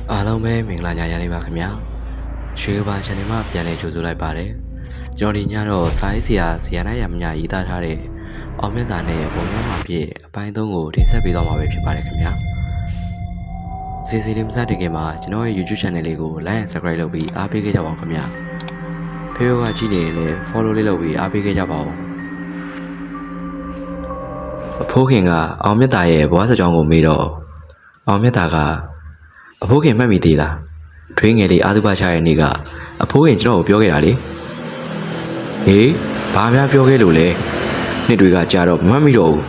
အားလုံးပဲမင်္ဂလာညချမ်းလေးပါခင်ဗျာရွှေကဘာ channel မှာပြန်လည်ကြိုဆိုလိုက်ပါတယ်ကျွန်တော်ဒီညတော့စာရေးဆရာနာရမညာရေးသားထားတဲ့အောင်မြတ်တာနဲ့ပုံမှန်မှာဖြစ်အပိုင်း 3ကိုတင်ဆက်ပေးသွားမှာပဲဖြစ်ပါတယ်ခင်ဗျာစီစီလေးမစတဲ့ခင်မှာကျွန်တော်ရဲ့ YouTube channel လေးကို like and subscribe လုပ်ပြီးအားပေးခဲ့ကြပါဦးခင်ဗျာဖေဖေကကြည့်နေရင်လည်း follow လေးလုပ်ပြီးအားပေးခဲ့ကြပါဦးအဖိုးခင်ကအောင်မြတ်တာရဲ့ဘဝစကြောင်းကိုမေးတော့အောင်မြတ်တာကအဖိုးခင်မှတ်မိသေးလားထွေးငယ်လေးအာသုဘချရဲ့နေ့ကအဖိုးခင်ကျွန်တော်ကိုပြောခဲ့တာလေဟေးဘာများပြောခဲ့လို့လဲနှစ်တွေကကြာတော့မမှတ်မိတော့ဘူး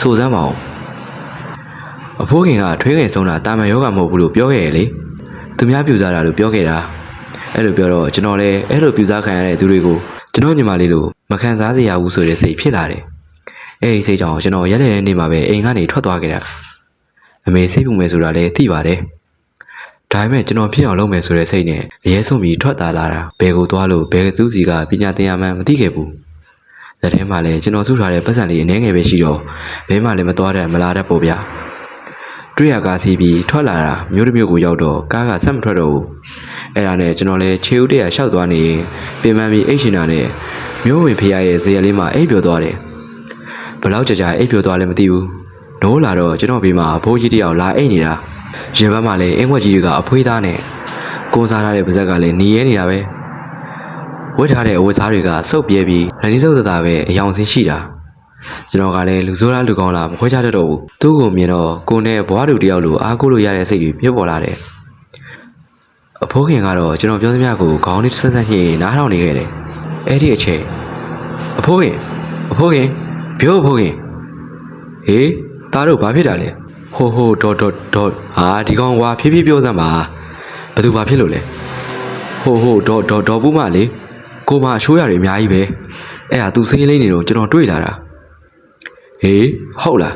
စိုးစမ်းပါအောင်အဖိုးခင်ကထွေးငယ်ဆုံးတာတာမန်ယောဂမဟုတ်ဘူးလို့ပြောခဲ့ရလေသူများပြူစားတာလို့ပြောခဲ့တာအဲ့လိုပြောတော့ကျွန်တော်လည်းအဲ့လိုပြူစားခံရတဲ့သူတွေကိုကျွန်တော်ညီမလေးလိုမခံစားစေရဘူးဆိုတဲ့စိတ်ဖြစ်လာတယ်အဲ့ဒီစိတ်ကြောင့်ကျွန်တော်ရက်တဲ့နေ့မှာပဲအိမ်ကနေထွက်သွားခဲ့တာအမေစိတ်ပူမယ်ဆိုတာလည်းသိပါတယ်ဒါပေမဲ့ကျွန်တော်ဖြစ်အောင်လုပ်မယ်ဆိုတဲ့စိတ်နဲ့အရေးဆုံးပြီးထွက်သွားလာတာဘယ်ကိုသွားလို့ဘယ်သူစီကပညာသင်ရမှန်းမသိခဲ့ဘူးလက်ထဲမှာလည်းကျွန်တော်စုထားတဲ့ပတ်စံလေးအနည်းငယ်ပဲရှိတော့ဘဲမှလည်းမသွားတဲ့မလာတတ်ပေါ့ဗျာတွေ့ရကားစီးပြီးထွက်လာတာမြို့တစ်မြို့ကိုရောက်တော့ကားကဆက်မထွက်တော့ဘူးအဲ့ဒါနဲ့ကျွန်တော်လည်းခြေဦးတရရှောက်သွားနေရင်ပြင်ပန်းပြီးအိတ်ရှင်တာနဲ့မြို့ဝင်ဖရရဲ့ဇေယျလေးမှာအိပ်ပျော်သွားတယ်ဘလောက်ကြာအိပ်ပျော်သွားလဲမသိဘူးနိုးလာတော့ကျွန်တော်ဘေးမှာဘိုးကြီးတယောက်လာအိတ်နေတာရင်ဘက်မှာလည်းအင်ခွက်ကြီးတွေကအဖွေးသားနဲ့ကိုးစားထားတဲ့ပါဇက်ကလည်းหนีရဲနေတာပဲဝတ်ထားတဲ့အဝတ်စားတွေကစုပ်ပြဲပြီးလက်ဒီစုပ်သားပဲအယောင်စင်းရှိတာကျွန်တော်ကလည်းလူဆိုးလားလူကောင်းလားမခွဲခြားတတ်တော့ဘူးသူ့ကိုမြင်တော့ကိုနဲ့ဘွားတူတယောက်လိုအားကိုးလို့ရတဲ့စိတ်တွေဖြစ်ပေါ်လာတယ်အဖိုးခင်ကတော့ကျွန်တော်ပြောသမျှကိုခေါင်းလေးဆက်ဆက်ညှိနားထောင်နေခဲ့တယ်အဲ့ဒီအချိန်အဖိုးခင်ပြောအဖိုးခင်ဟေးသားတို့ဘာဖြစ်တာလဲဟိုဒေါ်ဟာဒီကောင်ကွာဖြည်းဖြည်းပြောစမ်းပါဘသူဘာဖြစ်လို့လဲဟိုဒေါ်ပူးမလေးကိုမအရှိုးရတယ်အများကြီးပဲအဲ့ဒါသူစိတ်လေးနေတော့ကျွန်တော်တွေ့လာတာဟေးဟုတ်လား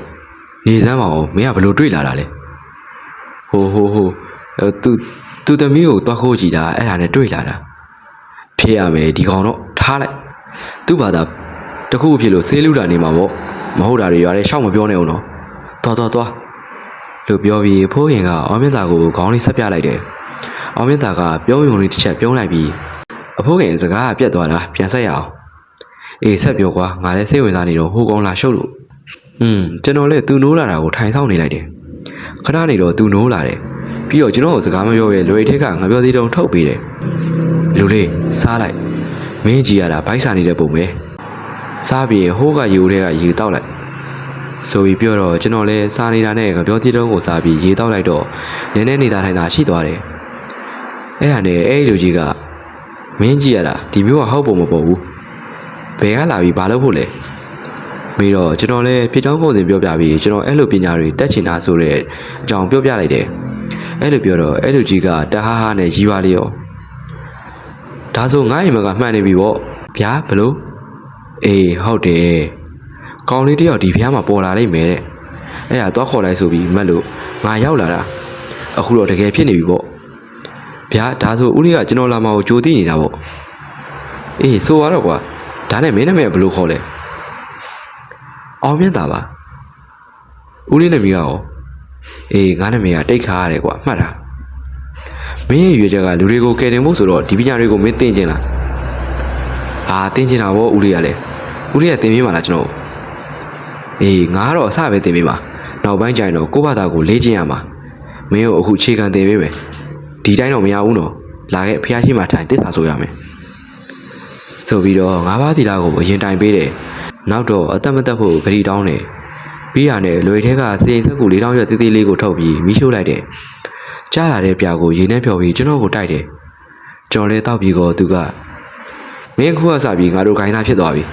နေစမ်းပါဦးမင်းကဘလို့တွေ့လာတာလဲဟိုသူသမီးကိုတွားခိုးကြည့်တာအဲ့ဒါနဲ့တွေ့လာတာဖြစ်ရမယ်ဒီကောင်တော့ထားလိုက်သူ့ဘာသာတခုဖြစ်လို့ဆေးလူတာနေမှာပေါ့မဟုတ်တာတွေရွာတဲ့ရှောက်မပြောနဲ့အောင်နော်သွားလို့ပြောပြီးဖိုးခင်ကအောင်မြတ်တာကိုခေါင်းလေးဆက်ပြလိုက်တယ်အောင်မြတ်တာကပြုံးယုံလေးတစ်ချက်ပြုံးလိုက်ပြီးအဖိုးခင်စကားကပြတ်သွားတာပြန်ဆက်ရအောင်အေးဆက်ပြောကွာငါလည်းစိတ်ဝင်စားနေတော့ဟိုကောင်လာရှုပ်လို့ကျွန်တော်လည်းသူနိုးလာတာကိုထိုင်ဆောင်နေလိုက်တယ်ခဏနေတော့သူနိုးလာတယ်ပြီးတော့ကျွန်တော်ကိုစကားမပြောရဲလွယ်ထက်ကငါပြောသေးတုံးထုတ်ပေးတယ်လူလေးစားလိုက်မင်းကြီးရတာဘိုက်စာနေတဲ့ပုံပဲစားပြီးဟိုးကယူတဲ့ကရေတောက်လိုက်ဆိုပြီးပြောတော့ကျွန်တော်လည်းစားနေတာနဲ့ငပြောသေးတုံးကိုစားပြီးရေတောက်လိုက်တော့နည်းနည်းနေတာထိုင်တာရှိသွားတယ်အဲ့ဟာနဲ့အဲ့ဒီလူကြီးကမင်းကြီးရတာဒီမျိုးကဟောက်ပုံမပေါ်ဘူးဘယ်ကလာပြီးဘာလုပ်ဖို့လဲပြီးတော့ကျွန်တော်လည်းဖြစ်ချောင်းပုံစံပြောပြပြီးကျွန်တော်အဲ့လိုပညာတွေတက်ချင်တာဆိုတဲ့အကြောင်းပြောပြလိုက်တယ်အဲ့လိုပြောတော့အဲ့လူကြီးကတဟားဟားနဲ့ရီးပါလေရောဒါဆိုငါ့အိမ်မကမှန်နေပြီပေါ့ဗျာဘလို့အေးဟုတ်တယ်ကောင်းလေးတယောက်ဒီဖျားမှာပေါ်လာလိမ့်မယ်တဲ့အဲ့ဒါသွားခေါ်လိုက်ဆိုပြီးမက်လို့ငါရောက်လာတာအခုတော့တကယ်ဖြစ်နေပြီပေါ့ဗျာဒါဆိုဦးလေးကကျွန်တော်လာမှာကိုကြိုသိနေတာပေါ့အေးဆိုတော့ကွာဒါနဲ့မင်းနာမည်ဘယ်လိုခေါ်လဲအောင်မြတ်တာပါဦးလေးနာမည်ကရောအေးငါနာမည်ကတိတ်ခါရတယ်ကွာမှတ်တာမင်းရဲ့ရွေချက်ကလူတွေကိုကယ်တင်ဖို့ဆိုတော့ဒီပညာတွေကိုမင်းသိကျင်လားဟာသိကျင်တာပေါ့ဦးလေးကလည်းဦးလေးကသင်ပေးမှာလားကျွန်တော်အေးငါကတော့အစပဲသင်ပေးမှာနောက်ပိုင်းကျရင်တော့ကိုယ့်ဘာသာကိုလေ့ကျင့်ရမှာမင်းကိုအခုခြေခံသင်ပေးမယ်ဒီတိုင်းတော့မရဘူးနော်လာခဲ့ဖះရှိမှထိုင်တစ္ဆာဆိုရမယ်ဆိုပြီးတော့ငါးပါးသီလကိုအရင်တိုင်ပေးတယ်နောက်တော့အသက်မသက်ဖို့ဂရီတောင်းတယ်ပြီးရနဲ့လွယ်ထဲကစင်ဆက်ကူ၄000ရွက်သေးသေးလေးကိုထုတ်ပြီးမီးရှို့လိုက်တယ်ကြားလာတဲ့ပြာကိုရေနဲ့ဖြော်ပြီးကျွန်တော်ကိုတိုက်တယ်ကျွန်တော်လည်းတောက်ပြီးတော့သူကမင်းခုကစပြီးငါတို့ခိုင်းသားဖြစ်သွားပြီ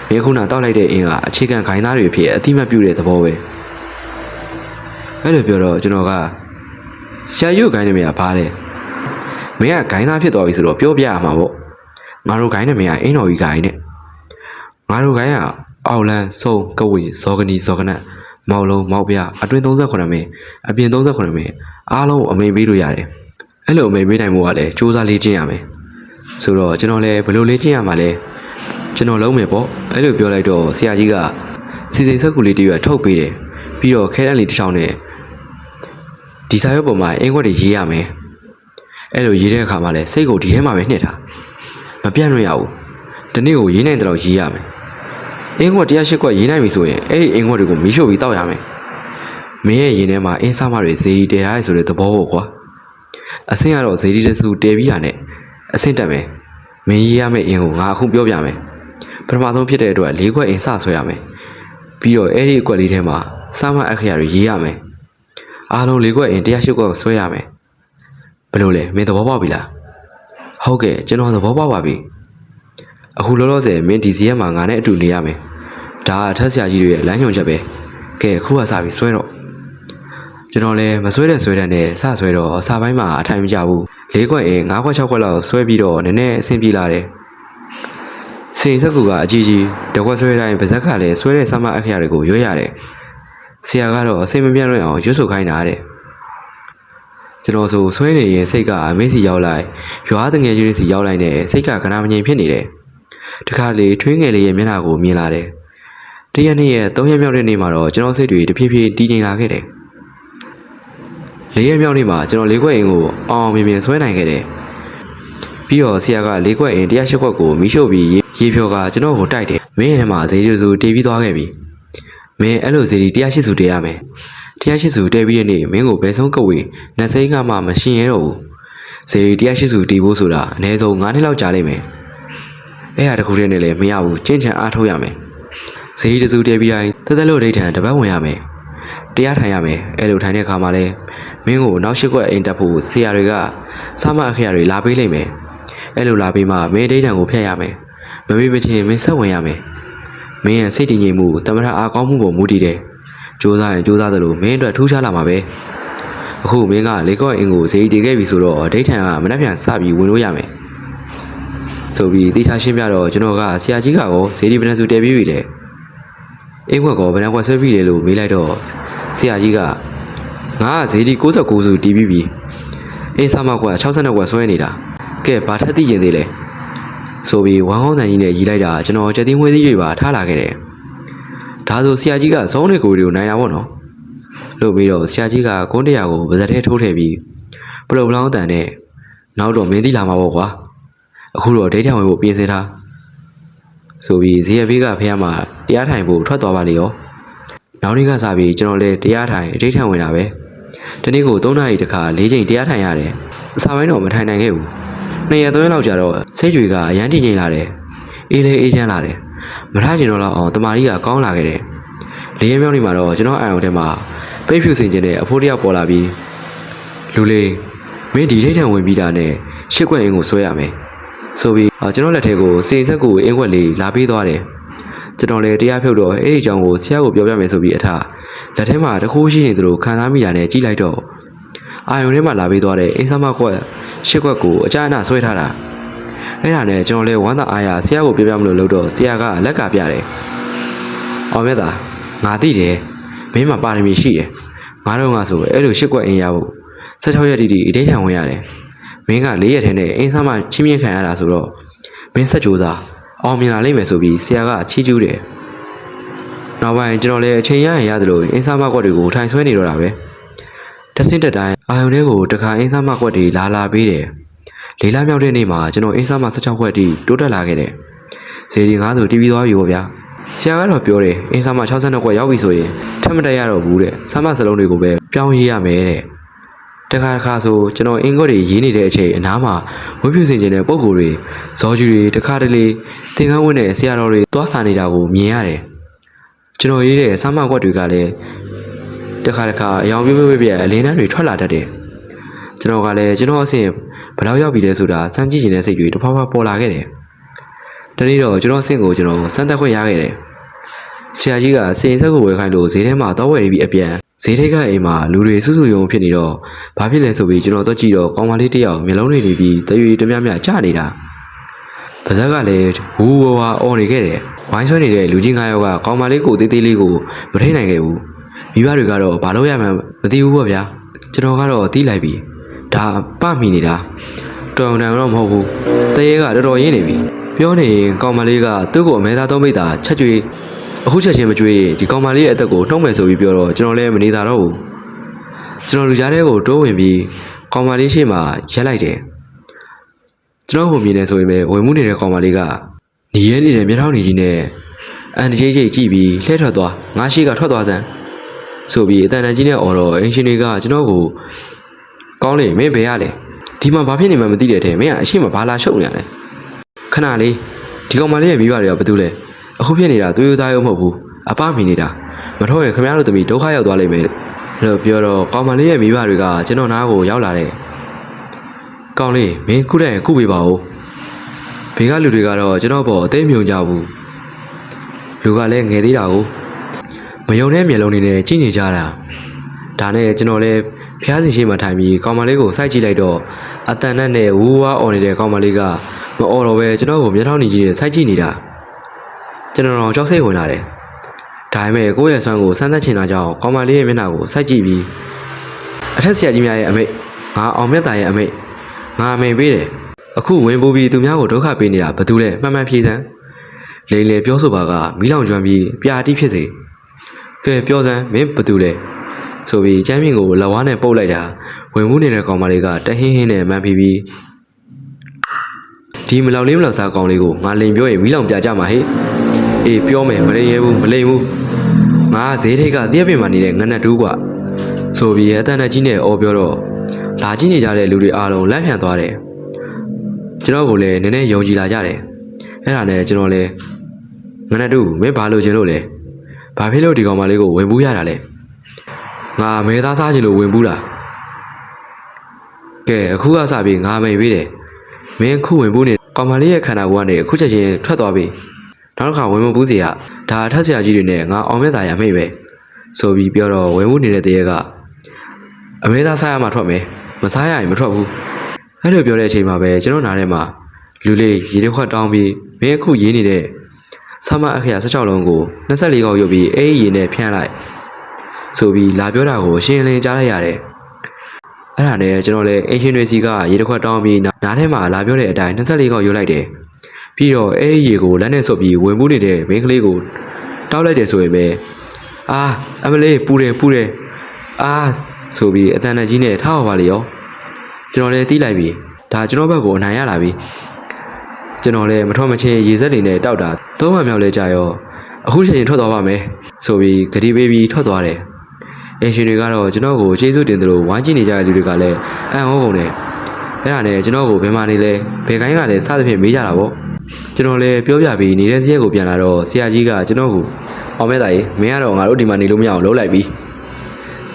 မင်းခုနတောက်လိုက်တဲ့အင်းကအခြေခံခိုင်းသားတွေဖြစ်အတိမတ်ပြုတဲ့သဘောပဲအဲ့လိုပြောတော့ကျွန်တော်ကဆရာကြီးကိုခိုင်းနေမရဘာလဲမင်းကခိုင်းသားဖြစ်သွားပြီဆိုတော့ပြောပြရမှာပေါ့ငါတို့ခိုင်းနေမရအင်းတော်ကြီးခိုင်းနဲ့ငါတို့ခိုင်းကအောက်လန်းစုံကဝေဇောကနီဇောကနတ်မောက်လုံးမောက်ပြအတွင်း38မင်းအပြင်38မင်းအားလုံးအမိန်ပေးလို့ရတယ်အဲ့လိုအမိန်ပေးနိုင်မှုကလည်းစူးစမ်းလေ့ကျင့်ရမယ်ဆိုတော့ကျွန်တော်လည်းဘယ်လိုလေ့ကျင့်ရမှာလဲကျွန်တော်လုံးမယ်ပေါ့အဲ့လိုပြောလိုက်တော့ဆရာကြီးကစီစိန်ဆက်ကူလေးတရွတ်ထုတ်ပေးတယ်ပြီးတော့ခဲတန်းလေးတစ်ချောင်းနဲ့ ဒီစာရွက်ပေါ်မှာအင်္ဂွက်တွေရေးရမယ်အဲ့လိုရေးတဲ့အခါမှာလည်းစိတ်ကိုဒီထဲမှာပဲနှစ်တာမပြတ်လွင့်ရဘူးဒီနေ့ကိုရေးနိုင်တဲ့လောက်ရေးရမယ်အင်္ဂွက်108ခွက်ရေးနိုင်ပြီဆိုရင်အဲ့ဒီအင်္ဂွက်တွေကိုမီးရှို့ပြီးတောက်ရမယ်မင်းရဲ့ရင်ထဲမှာအင်းစားမတွေဇေဒီတဲထားရဆိုတဲ့သဘောပေါ့ကွာအဆင့်ကတော့ဇေဒီတဆူတဲပြီးတာနဲ့အဆင့်တက်မယ်မင်းရေးရမယ့်အင်ကိုငါအခုပြောပြမယ်ပထမဆုံးဖြစ်တဲ့အတွက်၄ခွက်အင်စဆွဲရမယ်ပြီးတော့အဲ့ဒီအကွက်လေးထဲမှာစားမအခရာတွေရေးရမယ်အားလုံး၄ခွက်အင်108ခွက်ဆွဲရမယ်ဘယ်လိုလဲမင်းသဘောပေါက်ပြီလားဟုတ်ကဲ့ကျွန်တော်သဘောပေါက်ပါပြီအခုလောလောဆယ်မင်းဒီစီရက်မှာငါနဲ့အတူနေရမယ်ဒါအထက်ဆရာကြီးတွေရဲ့လမ်းညွှန်ချက်ပဲကဲခုကစပြီးဆွဲတော့ကျွန်တော်လည်းမဆွဲတဲ့ဆွဲတဲ့နဲ့စဆွဲတော့အစာပိုင်းမှာအထိုင်မကျဘူး၄ခွက်အင်၅ခွက်6ခွက်လောက်ဆွဲပြီးတော့နည်းနည်းအဆင်ပြေလာတယ်စင်စက်ကူကအကြီးကြီးတစ်ခွက်ဆွဲတိုင်းပါဇက်ကလည်းဆွဲတဲ့ဆမအခရာတွေကိုရွေးရတယ်ဆရာကတော့အဆင်မပြေလွင့်အောင်ရွတ်ဆိုခိုင်းတာတဲ့ကျွန်တော်ဆိုဆွဲနေရင်စိတ်ကအမေးစီရောက်လိုက်ရွာတငယ်ချင်းစီရောက်လိုက်နဲ့စိတ်ကကနာမငြိမ်ဖြစ်နေတယ်တခါလေထွေးငယ်လေးရဲ့မျက်နှာကိုမြင်လာတယ်တရက်နေ့ရဲ့3ရက်မြောက်တဲ့နေ့မှာတော့ကျွန်တော်စိတ်တွေတဖြည်းဖြည်းတည်ငြိမ်လာခဲ့တယ်4ရက်မြောက်နေ့မှာကျွန်တော်၄ခွက်အင်ကိုအောင်မြင်မြင်ဆွဲနိုင်ခဲ့တယ်ပြီးတော့ဆရာက၄ခွက်အင်108ခွက်ကိုမီးရှို့ပြီးရေဖြော်ကကျွန်တော်ကိုတိုက်တယ်မင်းရဲ့ထဲမှာဇေဒီစုတေးပြီးသွားခဲ့ပြီမင်းအဲ့လိုဇေဒီ108စုတေးရမယ်108စုတေးပြီးတဲ့နေ့မင်းကိုဘယ်ဆုံးကဝေနှစိမ့်ကမှမရှင်ရတော့ဘူးဇေဒီ108စုတေးဖို့ဆိုတာအနည်းဆုံး9နှစ်လောက်ကြာလိမ့်မယ်အဲ့ဟာတခုတည်းနဲ့လည်းမရဘူးကျင့်ချံအားထုတ်ရမယ်ဇေဒီတစုတေးပြီးတိုင်းတသက်လို့ဒိဋ္ဌံတပတ်ဝင်ရမယ်တရားထိုင်ရမယ်အဲ့လိုထိုင်တဲ့အခါမှာလည်းမင်းကိုနောက်8ခွက်အိမ်တက်ဖို့ဆရာတွေကစာမအခရာတွေလာပေးလိမ့်မယ်အဲ့လိုလာပြီးမှမင်းဒိဋ္ဌံကိုဖျက်ရမယ်မမေ့မချင်းမင်းဆက်ဝင်ရမယ်မင်းရဲ့စိတ်တည်ငြိမ်မှုတမထအားကောင်းမှုပေါ်မူတည်တယ်ကြိုးစားရင်ကြိုးစားသလိုမင်းအတွက်ထူးခြားလာမှာပဲအခုမင်းကလေကော့အင်ကိုဇေဒီတည်ခဲ့ပြီဆိုတော့ဒိဋ္ဌံကမနှက်ပြန်စပြီးဝင်လို့ရမယ်ဆိုပြီးတေချာရှင်းပြတော့ကျွန်တော်ကဆရာကြီးကရောဇေဒီပဒံစုတည်ပြီးပြီလေအင်းခွက်ကဗဒံခွက်ဆွဲပြီးလေလို့မေးလိုက်တော့ဆရာကြီးကငါကဇေဒီ69စုတီးပြီးပြီအင်းဆမကွက်62ကွက်ဆွဲနေတာကဲဘာထက်သိရင်သေးလဲဆိုပြီးဝမ်းကောင်းတန်ကြီးနဲ့ရီလိုက်တာကျွန်တော်ကြက်သိန်းဝဲစည်းတွေပါထားလာခဲ့တယ်ဒါဆိုဆရာကြီးကဇုံးတွေကိုတွေကိုနိုင်တာပေါ့နော်လို့ပြီးတော့ဆရာကြီးကကုန်းတရာကိုပါဇက်ထဲထိုးထည့်ပြီးပလုတ်ပလောင်းတန်နဲ့နောက်တော့မင်းသိလာမှာပေါ့ကွာအခုတော့ဒိဋ္ဌံဝဲဖို့ပြင်ဆင်ထားဆိုပြီးဇေယျဘေးကဖះမှာတရားထိုင်ဖို့ထွက်သွားပါလေရောနောက်နေ့ကစပြီးကျွန်တော်လည်းတရားထိုင်ဒိဋ္ဌံဝင်တာပဲဒီနေ့ကို3နာရီတခါ4ချိန်တရားထိုင်ရတယ်အစာပိုင်းတော့မထိုင်နိုင်ခဲ့ဘူး2ရက်3ရက်လောက်ကြာတော့စိတ်တွေကအရန်တည်ငြိမ်လာတယ်အေးလေးအေးချမ်းလာတယ်မထကျင်တော့လောက်အောင်တမာရီကကောင်းလာခဲ့တယ်4ရက်မြောက်နေ့မှာတော့ကျွန်တော်အာရုံထဲမှာပိတ်ဖြူစင်ကျင်တဲ့အဖိုးတယောက်ပေါ်လာပြီးလူလေးမင်းဒီဒိဋ္ဌံဝင်ပြီးတာနဲ့ရှစ်ခွက်အင်းကိုဆွဲရမယ်ဆိုပြီးကျွန်တော်လက်ထဲကိုစင်ဆက်ကိုအင်းခွက်လေးလာပေးသွားတယ်ကျွန်တော်လည်းတရားဖြုတ်တော့အဲ့ဒီအကြောင်းကိုဆရာကိုပြောပြမယ်ဆိုပြီးအထလက်ထဲမှာတခိုးရှိနေသလိုခံစားမိတာနဲ့ကြည့်လိုက်တော့အာယုံထဲမှာလာပေးသွားတဲ့အင်းဆမခွက်ရှစ်ခွက်ကိုအကြအနဆွဲထားတာအဲ့ဒါနဲ့ကျွန်တော်လည်းဝမ်းသာအားရဆရာကိုပြောပြမလို့လို့တော့ဆရာကလက်ကပြတယ်အောင်မြတ်သားငါသိတယ်မင်းမှာပါရမီရှိတယ်ငါတို့ကဆိုအဲ့လိုရှစ်ခွက်အင်းရဖို့16ရက်တိတိအဒိဋ္ဌံဝင်ရတယ်မင်းက4ရက်ထဲနဲ့အင်းဆမချင်းမြင့်ခံရတာဆိုတော့မင်းဆက်ကြိုးစားအောင်မြင်လာလိမ့်မယ်ဆိုပြီးဆရာကချီးကျူးတယ်နောက်ပိုင်းကျွန်တော်လည်းအချိန်ရရင်ရတယ်လို့အင်းဆမကွက်တွေကိုထိုင်ဆွဲနေတော့တာပဲတဆင့်တက်တိုင်းအာယုံတွေကိုတခါအင်းဆမကွက်တွေလာပေးတယ်၄လမြောက်တဲ့နေ့မှာကျွန်တော်အင်းဆမ16ခွက်တိတိုးတက်လာခဲ့တယ်ဇေဒီ9ဆိုတီးပြီးသွားပြီပေါ့ဗျာဆရာကတော့ပြောတယ်အင်းဆမ62ခွက်ရောက်ပြီဆိုရင်ထပ်မတက်ရတော့ဘူးတဲ့ဆမစလုံးတွေကိုပဲပြောင်းရေးရမယ်တဲ့တခါဆိုကျွန်တော်အင်္ဂုတ်တွေရေးနေတဲ့အချိန်အနားမှာဝှက်ဖြူစင်ကျင်တဲ့ပုံကိုယ်တွေဇော်ကြီးတွေတခါတလေသင်္ကန်းဝတ်တဲ့ဆရာတော်တွေတွားလာနေတာကိုမြင်ရတယ်ကျွန်တော်ရေးတဲ့ဆမကွက်တွေကလည်းတခါအယောင်ပြပြအလင်းတန်းတွေထွက်လာတတ်တယ်ကျွန်တော်ကလည်းကျွန်တော်အဆင့်ဘယ်လောက်ရောက်ပြီလဲဆိုတာစမ်းကြည့်ခြင်းတဲ့စိတ်တွေတစ်ဖွာဖွာပေါ်လာခဲ့တယ်တနေ့တော့ကျွန်တော်အဆင့်ကိုကျွန်တော်စမ်းသပ်ခွင့်ရခဲ့တယ်ဆရာကြီးကစင်ဆက်ကိုဝယ်ခိုင်းလို့ဈေးထဲမှာတော့ဝယ်ပြီးအပြန်ဈေးထိပ်ကအိမ်မှာလူတွေစုစုယုံဖြစ်နေတော့ဘာဖြစ်လဲဆိုပြီးကျွန်တော်တော့ကြည့်တော့ကောင်မလေးတစ်ယောက်မျက်လုံးတွေနေပြီးတရွေတမြမြကျနေတာပါဇက်ကလည်းဝူဝါအော်နေခဲ့တယ်ဝိုင်းဆွဲနေတဲ့လူကြီး9ယောက်ကကောင်မလေးကိုတေးသေးလေးကိုမထိနိုင်ခဲ့ဘူးမိဘတွေကတော့ဘာလို့ရမှန်းမသိဘူးပေါ့ဗျာကျွန်တော်ကတော့တီးလိုက်ပြီဒါပမိနေတာတော်တန်တော့မဟုတ်ဘူးတရေကတော်တော်ရင်းနေပြီပြောနေရင်ကောင်မလေးကသူ့ကိုအမဲသားသုံးပိတ်တာချက်ကျွေးအခုချက်ချင်းမကြွေးဒီကောင်မလေးရဲ့အသက်ကိုနှုတ်မယ်ဆိုပြီးပြောတော့ကျွန်တော်လည်းမနေတာတော့ဘူး ကျွန်တော်လူကြားထဲကိုတိုးဝင်ပြီးကောင်မလေးရှိမှရက်လိုက်တယ်ကျွန်တော်ကိုမြင်နေဆိုရင်ပဲဝင်မှုနေတဲ့ကောင်မလေးကနေရဲနေတဲ့မျက်ထောင်နေကြီးနဲ့အန်တကြီးကြီးကြည့်ပြီးလှည့်ထွက်သွားငါရှိကထွက်သွားစမ်းဆိုပြီးအတန်တန်ကြီးနဲ့အော်တော့အင်ရှင်တွေကကျွန်တော်ကိုကောင်းလေမင်းဘယ်ရလဲဒီမှာဘာဖြစ်နေမှမသိတဲ့ထဲမင်းကအရှိမဘာလာရှုပ်နေရလဲခဏလေးဒီကောင်မလေးရဲ့မိဘတွေကဘာတူလဲအခုဖြစ်နေတာသွေးသားရုံမဟုတ်ဘူးအပမိနေတာမထောက်ရင်ခင်ဗျားတို့သမီးဒုက္ခရောက်သွားလိမ့်မယ်လို့ပြောတော့ကောင်မလေးရဲ့မိဘတွေကကျွန်တော်နားကိုရောက်လာတယ်ကောင်းလေးမင်းခုတည်းခုပေးပါဦးဘေးကလူတွေကတော့ကျွန်တော်ပေါ်အသိမြုံကြဘူးလူကလည်းငယ်သေးတာကိုမယုံတဲ့မျက်လုံးတွေနဲ့ကြည့်နေကြတာဒါနဲ့ကျွန်တော်လည်းဖျားစင်ရှိမှထိုင်ပြီးကောင်မလေးကိုစိုက်ကြည့်လိုက်တော့အတန်နဲ့ဝူဝါအော်နေတဲ့ကောင်မလေးကမအော်တော့ပဲကျွန်တော်ကိုမျက်ထောင်နေကြီးနဲ့စိုက်ကြည့်နေတာကျွန်တော်တော့ကြောက်စိတ်ဝင်လာတယ်ဒါပေမဲ့ကိုယ့်ရဲ့ဆွမ်းကိုစမ်းသပ်ချင်တာကြောင့်ကောင်မလေးရဲ့မျက်နှာကိုစိုက်ကြည့်ပြီးအထက်ဆရာကြီးများရဲ့အမိတ်ငါအောင်မြတ်သားရဲ့အမိတ်ငါအမိန်ပေးတယ်အခုဝင်ပိုးပြီးသူများကိုဒုက္ခပေးနေတာဘာတူလဲမှန်မှန်ဖြေစမ်းလိန်လေပြောဆိုပါကမီးလောင်ကျွမ်းပြီးပြာတိဖြစ်စေကဲပြောစမ်းမင်းဘာတူလဲဆိုပြီးကျမ်းမြင့်ကိုလက်ဝါးနဲ့ပုတ်လိုက်တာဝင်မှုနေတဲ့ကောင်မလေးကတဟင်းဟင်းနဲ့မှန်ပြီးဒီမလောက်လေးမလောက်စားကောင်လေးကိုငါလိန်ပြောရင်မီးလောင်ပြကြမှာဟဲ့အေးပြောမယ်မလိန်ရဲဘူးမလိန်ဘူးငါဈေးထိတ်ကတည့်ပင်မှာနေတဲ့ငနက်တူးกว่าဆိုပြီးအတန်တကြီးနဲ့အော်ပြောတော့လာကြည့်နေကြတဲ့လူတွေအားလုံးလန့်ဖြန့်သွားတယ်ကျွန်တော်ကိုလည်းနည်းနည်းယုံကြည်လာကြတယ်အဲ့ဒါနဲ့ကျွန်တော်လည်းငနက်တူးမင်းဘာလို့ချင်လို့လဲဘာဖြစ်လို့ဒီကောင်မလေးကိုဝင်ပူးရတာလဲငါမဲသားစားချင်လို့ဝင်ပူးတာကဲအခုကစပြီးငါမိန်ပေးတယ်မင်းခုဝင်ပူးနေကောင်မလေးရဲ့ခန္ဓာကိုယ်ကနေအခုချက်ချင်းထွက်သွားပြီနောက်တစ်ခါဝင်မပူးစီကဒါထက်ဆရာကြီးတွေနဲ့ငါအောင်မြတ်သားရမိတ်ပဲဆိုပြီးပြောတော့ဝင်ပူးနေတဲ့တရေကအမဲသားစားရမှထွက်မယ်မစားရရင်မထွက်ဘူးအဲ့လိုပြောတဲ့အချိန်မှာပဲကျွန်တော်နားထဲမှာလူလေးရေတစ်ခွက်တောင်းပြီးမင်းအခုရေးနေတဲ့ဆမအခရာ16လုံးကို24កောက်ရုပ်ပြီးအေးရေနဲ့ဖြန့်လိုက်ဆိုပြီးလာပြောတာကိုရှင်းလင်းကြားလိုက်ရတယ်အဲ့ဒါနဲ့ကျွန်တော်လည်းအင်ရှင်တွေစီကရေတစ်ခွက်တောင်းပြီးနားထဲမှာလာပြောတဲ့အတိုင်း24កောက်ရုပ်လိုက်တယ်ပြီးတော့အေးရေကိုလက်နဲ့ဆုပ်ပြီးဝင်ပူးနေတဲ့မင်းကလေးကိုတောက်လိုက်တယ်ဆိုရင်ပဲအာအမလေးပူတယ်အာဆိုပြီးအတန်တကြီးနဲ့ထားပါလေရောကျွန်တော်လည်းတီးလိုက်ပြီဒါကျွန်တော်ဘက်ကိုအနိုင်ရလာပြီကျွန်တော်လည်းမထွက်မချင်းရေစက်တွေနဲ့တောက်တာသုံးမှမြောက်လဲကြရောအခုချိန်ထွက်သွားပါမယ်ဆိုပြီးဂရီပေးပြီးထွက်သွားတယ်အင်ရှင်တွေကတော့ကျွန်တော်ကိုကျေးဇူးတင်သလိုဝိုင်းကြည့်နေကြတဲ့လူတွေကလည်းအံ့ဩကုန်တယ်အဲ့ဒါနဲ့ကျွန်တော်ကိုဘယ်မှာနေလဲဘယ်ကိုင်းကလဲစသဖြင့်မေးကြတာပေါ့ကျွန်တော်လည်းပြောပြပြီးနေတဲ့စရက်ကိုပြန်လာတော့ဆရာကြီးကကျွန်တော်ကိုအောင်မဲသားကြီးမင်းကတော့ငါတို့ဒီမှာနေလို့မရအောင်လုပ်လိုက်ပြီ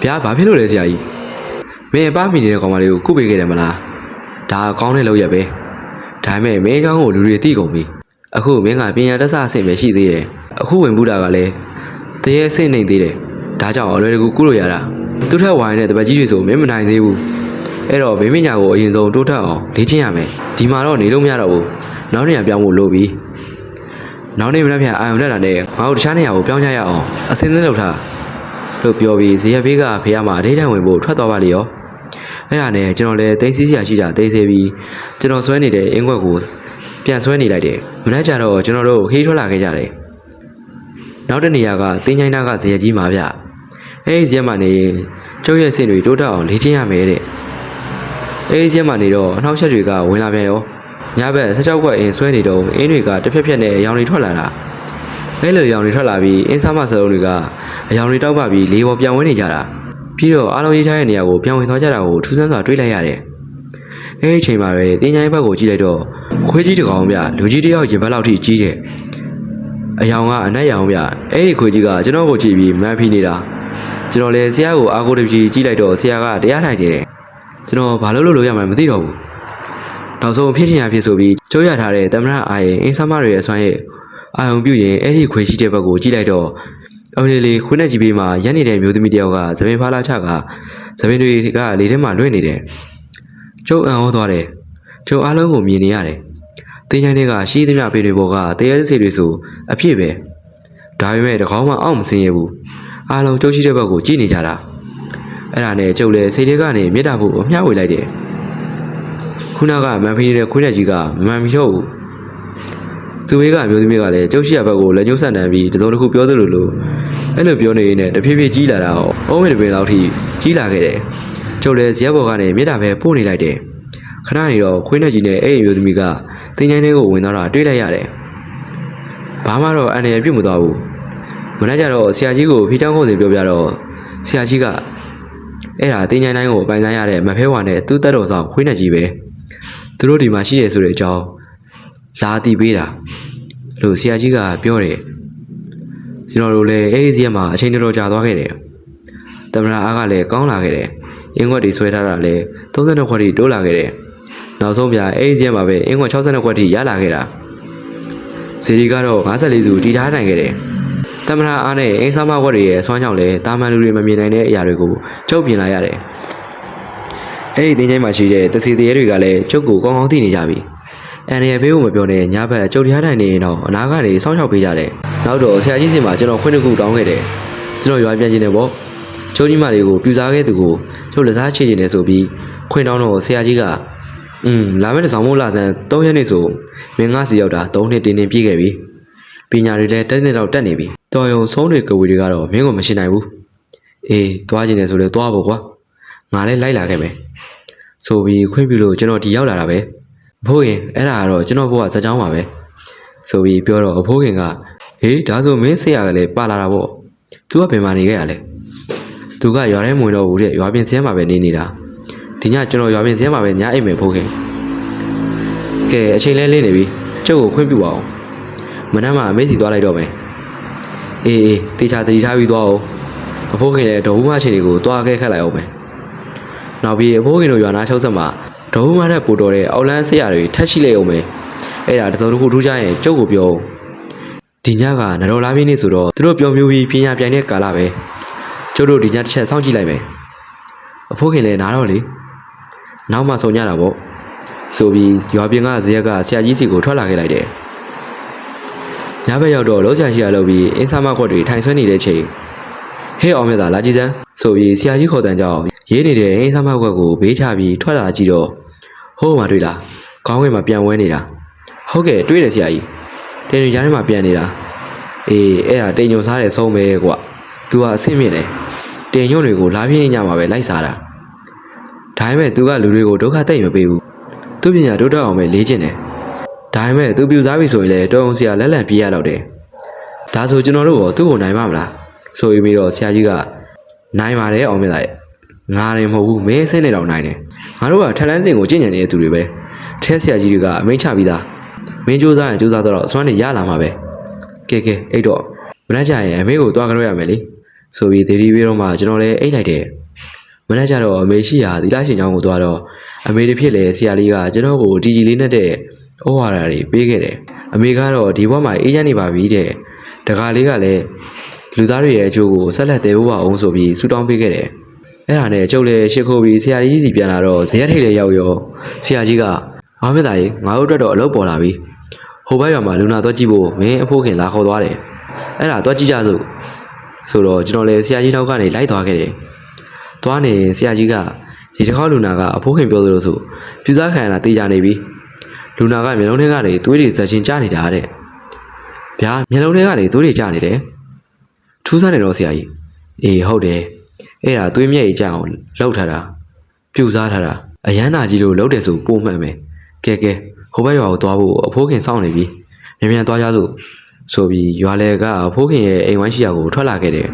ဗျာဘာဖြစ်လို့လဲဆရာကြီးမင်းအပမိနေတဲ့ကောင်မလေးကိုကုပေးခဲ့တယ်မလားဒါကောင်းတဲ့လုပ်ရပဲဒါပေမဲ့မင်းเจ้าကိုလူတွေသိကုန်ပြီအခုမင်းကပညာတတ်ဆအဆင့်ပဲရှိသေးတယ်အခုဝင်ဘူးတာကလည်းတရေဆင့်နေသေးတယ်ဒါကြောင့်အလွယ်တကူကုလို့ရတာသူ့ထက်ဝိုင်းတဲ့တပတ်ကြီးတွေဆိုမင်းမနိုင်သေးဘူးအဲ့တော့မင်းမညာကိုအရင်ဆုံးတိုးထက်အောင်လေ့ကျင့်ရမယ်ဒီမှာတော့နေလို့မရတော့ဘူးနောက်နေရာပြောင်းဖို့လိုပြီနောက်နေမလားဗျာအာယုံတက်တာနဲ့ငါတို့တခြားနေရာကိုပြောင်းကြရအောင်အစင်းစင်းလုပ်ထားလို့ပြောပြီးဇေယျဘေးကဖေးရမှာအထိတ်တန့်ဝင်ဖို့ထွက်သွားပါလေရောအဲ့ဒါနဲ့ကျွန်တော်လည်းတိတ်စီးစရာရှိတာတိတ်သေးပြီးကျွန်တော်ဆွဲနေတဲ့အင်းခွက်ကိုပြန်ဆွဲနေလိုက်တယ်မနေ့ကျတော့ကျွန်တော်တို့ခေးထွက်လာခဲ့ကြတယ်နောက်တစ်နေရာကတင်းချိုင်းသားကဇေယျကြီးမှာဗျအဲ့ဒီဇေယျမှာနေရင်ကျုပ်ရဲ့စင်တွေတိုးတက်အောင်လေ့ကျင့်ရမယ်တဲ့အဲ့ဒီဇေယျမှာနေတော့အနှောက်အယှက်တွေကဝင်လာပြန်ရောညဘက်16ခွက်အင်းဆွဲနေတော့အင်းတွေကတစ်ဖြက်ဖြက်နဲ့ရောင်တွေထွက်လာတာအဲ့လိုရောင်တွေထွက်လာပြီးအင်းစားမစလုံးတွေကအရောင်တွေတောက်ပပြီးလေပေါ်ပြန်ဝင်နေကြတာပြီးတော့အားလုံးရေးထားတဲ့နေရာကိုပြန်ဝင်သွားကြတာကိုထူးဆန်းစွာတွေးလိုက်ရတယ်အဲ့ဒီအချိန်မှာပဲတင်းချိုင်းဘက်ကိုကြည့်လိုက်တော့ခွေးကြီးတစ်ကောင်ဗျလူကြီးတစ်ယောက်ရင်ဘက်လောက်ထိကြီးတယ်အယောင်ကအနက်ရောင်ဗျအဲ့ဒီခွေးကြီးကကျွန်တော်ကိုကြည့်ပြီးမန်းဖိနေတာကျွန်တော်လည်းဆရာကိုအားကိုးတပြီးကြည့်လိုက်တော့ဆရာကတရားထိုင်နေတယ်ကျွန်တော်ဘာလို့ရမှန်းမသိတော့ဘူးနောက်ဆုံးဖြစ်ချင်ရဖြစ်ဆိုပြီးကျိုးရထားတဲ့တမရအာရဲ့အင်းဆမတွေရဲ့အစွမ်းရဲ့အာယုံပြုရင်အဲ့ဒီခွေးရှိတဲ့ဘက်ကိုကြည့်လိုက်တော့အမလေးခွေးနဲ့ကြီးပေးမှာရက်နေတဲ့မျိုးသမီးတယောက်ကသပင်ဖားလာချကသပင်တွေကလေထဲမှာလွှင့်နေတယ်ကျုပ်အံ့ဩသွားတယ်ကျုပ်အားလုံးကိုမြင်နေရတယ်တင်းချိုင်းတွေကရှိသမျှပေတွေပေါ်ကတရားစီတွေဆိုအဖြစ်ပဲဒါပေမဲ့တကောင်းမှအောက်မစင်းရဘူးအားလုံးကျုပ်ရှိတဲ့ဘက်ကိုကြည့်နေကြတာအဲ့ဒါနဲ့ကျုပ်လည်းစိတ်ထဲကနေမေတ္တာဖို့အမျှဝေလိုက်တယ်ခုနကမန်ဖီနေတဲ့ခွေးနဲ့ကြီးကမန်မီတော့ဘူး သူဝေးကအမျိုးသမီးကလည်းကျုပ်ရှိရဘက်ကိုလက်ညှိုးဆန့်တန်းပြီးတစုံတစ်ခုပြောသလိုလိုအဲ့လိုပြောနေရင်တဖြည်းဖြည်းကြီးလာတာအုံးမင်းတပင်လောက်ထိကြီးလာခဲ့တယ်ကျုပ်လည်းဇက်ဘော်ကနေမြေတားပဲပို့နေလိုက်တယ်ခဏနေတော့ခွေးနဲ့ကြီးနဲ့အဲ့အမျိုးသမီးကတင်းချိုင်းထဲကိုဝင်သွားတာတွေ့လိုက်ရတယ်ဘာမှတော့အန်ရပြုတ်မသွားဘူးမနေ့ကျတော့ဆရာကြီးကိုဖီတောင်းကုန်စီပြောပြတော့ဆရာကြီးကအဲ့ဒါတင်းချိုင်းတိုင်းကိုပိုင်ဆိုင်ရတဲ့မဖဲဝါနဲ့သူ့တက်တော်ဆောင်ခွေးနဲ့ကြီးပဲသူတို့ဒီမှာရှိရဆိုတဲ့အကြောင်းလာတီးပေးတာလို့ဆရာကြီးကပြောတယ်ကျွန်တော်တို့လည်းအဲ့ဒီစီမှာအချိန်တော်ကြာသွားခဲ့တယ်တမနာအားကလည်းကောင်းလာခဲ့တယ်အင်းခွက်တွေဆွဲထားတာလည်း32ခွက်ထိတိုးလာခဲ့တယ်နောက်ဆုံးပြအဲ့ဒီစီမှာပဲအင်းခွက်62ခွက်ထိရလာခဲ့တာဇီရီကတော့54စုတည်ထားနိုင်ခဲ့တယ်တမနာအားနဲ့အင်းစားမခွက်တွေရဲ့ဆွမ်းကြောင့်လည်းတာမန်လူတွေမမြင်နိုင်တဲ့အရာတွေကိုချုပ်ပြင်လာရတယ်အဲ့ဒီတင်းချိုင်းမှာရှိတဲ့တစီတရေတွေကလည်းကျုပ်ကိုကောင်းကောင်းသိနေကြပြီအန်ရဘေးကိုမပြောနဲ့ညဘက်ကျုပ်တရားထိုင်နေရင်တော့အနာကနေစောင့်ရှောက်ပေးကြတယ်နောက်တော့ဆရာကြီးစီမှာကျွန်တော်ခွင့်တစ်ခုတောင်းခဲ့တယ်ကျွန်တော်ရွာပြန်ခြင်းနဲ့ပေါ့ကျုံကြီးမလေးကိုပြူစားခဲ့သူကိုကျုပ်လက်စားချေခြင်းနဲ့ဆိုပြီးခွင့်တောင်းတော့ဆရာကြီးကလာမယ့်တစ်ဆောင်မို့လာစမ်း3ရက်နေဆိုမင်းငါစီရောက်တာ3နှစ်တင်းပြည့်ခဲ့ပြီပညာတွေလည်းတက်တော့တက်နေပြီတော်ရုံဆုံးတွေကဝေတွေကတော့မင်းကိုမရှိနိုင်ဘူးအေးသွားခြင်းနဲ့ဆိုလဲသွားဖို့ကွာငါလည်းလိုက်လာခဲ့မယ်ဆိုပြီးခွင့်ပြုလို့ကျွန်တော်ဒီရောက်လာတာပဲအဖိုးခင်အဲ့ဒါကတော့ကျွန်တော်ဘုရားဇာတ်ကြောင်းပါပဲဆိုပြီးပြောတော့အဖိုးခင်ကဟေးဒါဆိုမင်းဆရာကလည်းပါလာတာပေါ့သူကဘယ်မှာနေခဲ့ရလဲသူကရွာထဲမဝင်တော့ဘူးတဲ့ရွာပြင်စင်းမှာပဲနေနေတာဒီညကျွန်တော်ရွာပြင်စင်းမှာပဲညအိမ်မယ်ဖိုးခင်ကဲအချိန်လဲလင်းနေပြီကျုပ်ကိုခွင့်ပြုပါအောင်မနက်မှအမေစီသွားလိုက်တော့မယ်အေးတေချာတတိထားပြီးသွားအောင်အဖိုးခင်လည်းဒေါ်ဦးမချင်းတွေကိုသွားခဲ့ခတ်လိုက်အောင်မယ်နောက်ပြီးအဖိုးခင်တို့ရွာနာချုပ်ဆက်မှာဒေါ်ဦးမတဲ့ပို့တော်တဲ့အောက်လန်းဆရာတွေထက်ရှိလိုက်အောင်မယ်အဲ့ဒါတစုံတစ်ခုထူးကြရင်ကျုပ်ကိုပြောဒီညကနတော်လားပြင်းနေဆိုတော့သူတို့ပြောမျိုးပြီးပညာပြိုင်တဲ့ကာလပဲကျုပ်တို့ဒီညတစ်ချက်စောင့်ကြည့်လိုက်မယ်အဖိုးခင်လည်းနားတော့လေနောက်မှဆုံညတာပေါ့ဆိုပြီးရွာပြင်ကဇရက်ကဆရာကြီးစီကိုထွက်လာခဲ့လိုက်တယ်ညဘက်ရောက်တော့လောဆရာရှိရလို့ပြီးအင်းဆာမခွက်တွေထိုင်ဆွဲနေတဲ့ချိန်ဟဲ့အောင်မြတ်သာလာကြည့်စမ်းဆိုပြီးဆရာကြီးခေါ်တန်းကြောင်းရေးနေတဲ့အင်းဆာမခွက်ကိုဘေးချပြီးထွက်လာကြည့်တော့ဟိုးမှတွေ့လားခေါင်းဝဲမှာပြန်ဝဲနေတာဟုတ်ကဲ့တွေ့တယ်ဆရာကြီးတင်ညကြားထဲမှာပြန်နေတာအေးအဲ့ဒါတင်ညုံစားတဲ့ဆုံးပဲကွာသူကအဆင့်မြင့်တယ်တင်ညုံတွေကိုလာပြင်းနေညမှာပဲလိုက်စားတာဒါပေမဲ့သူကလူတွေကိုဒုက္ခသိမ့်မပေးဘူးသူပညာတိုးတက်အောင်ပဲလေ့ကျင့်တယ်ဒါပေမဲ့သူပြူစားပြီဆိုရင်လည်းတော်အောင်ဆရာလက်လန့်ပြေးရတော့တယ်ဒါဆိုကျွန်တော်တို့ကသူ့ကိုနိုင်ပါမလားဆိုပြီးတော့ဆရာကြီးကနိုင်ပါတယ်အောင်မြတ်သားရဲ့ငါရင်မဟုတ်ဘူးမင်းအဆင့်နဲ့တော့နိုင်တယ်ငါတို့ကထက်လန်းစင်ကိုကြင်ကြံနေတဲ့သူတွေပဲထဲဆရာကြီးတွေကအမိန့်ချပြီးသားမင်းစူးစမ်းရင်စူးစမ်းတော့အစွမ်းနေရလာမှာပဲကဲအဲ့တော့မနေ့ကျရင်အမေကိုတွားကြရရမယ်လေဆိုပြီးဒေဒီပြီးတော့မှကျွန်တော်လည်းအိတ်လိုက်တယ်မနေ့ကျတော့အမေရှိရာသီလရှင်ကျောင်းကိုတွားတော့အမေတစ်ဖြစ်လေဆရာလေးကကျွန်တော်ကိုတီကြီးလေးနဲ့တဲ့ဩဝါဒတွေပေးခဲ့တယ်အမေကတော့ဒီဘက်မှာအေးချမ်းနေပါပြီတဲ့တကားလေးကလည်းလူသားတွေရဲ့အကျိုးကိုဆက်လက်တည်ဖို့ပါအောင်ဆိုပြီးဆူတောင်းပေးခဲ့တယ်အဲ့ဒါနဲ့ကျုပ်လည်းရှစ်ခိုးပြီးဆရာကြီးစီပြန်လာတော့ဇရက်ထိတ်လေးရောက်ရောဆရာကြီးကမောင်မြတ်သားကြီးငါတို့အတွက်တော့အလုပ်ပေါ်လာပြီဟိုဘက်ရွာမှာလူနာသွားကြည့်ဖို့မင်းအဖိုးခင်လာခေါ်သွားတယ်အဲ့ဒါသွားကြည့်ကြစို့ဆိုတော့ကျွန်တော်လည်းဆရာကြီးနောက်ကနေလိုက်သွားခဲ့တယ်သွားနေဆရာကြီးကဒီတစ်ခေါက်လူနာကအဖိုးခင်ပြောသလိုဆိုပြူစားခံရတာတေးကြနေပြီလူနာကမျက်လုံးထဲကနေသွေးတွေဇက်ချင်းကျနေတာတဲ့ဗျာမျက်လုံးထဲကနေသွေးတွေကျနေတယ်ထူးဆန်းနေတော့ဆရာကြီးအေးဟုတ်တယ်အဲ့ဒါသွေးမြက်ကြီးကျအောင်လှုပ်ထားတာပြူစားထားတာအရန်နာကြီးလို့လှုပ်တယ်ဆိုပုံမှန်ပဲကဲဟိုဘက်ရွာကိုသွားဖို့အဖိုးခင်စောင့်နေပြီမြန်သွားကြစို့ဆိုပြီးရွာလေကအဖိုးခင်ရဲ့အိမ်ဝိုင်းရှိရာကိုထွက်လာခဲ့တယ်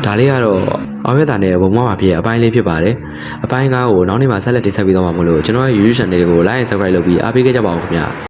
ဒါလေးကတော့အောင်မြတ်တာနဲ့ဘုံမမှာဖြစ်အပိုင်းလေးဖြစ်ပါတယ်အပိုင်းကားကိုနောက်နေ့မှဆက်လက်တင်ဆက်ပေးသွားမှာမို့လို့ကျွန်တော်ရဲ့ YouTube channel ကို like and subscribe လုပ်ပြီးအားပေးခဲ့ကြပါဦးခင်ဗျာ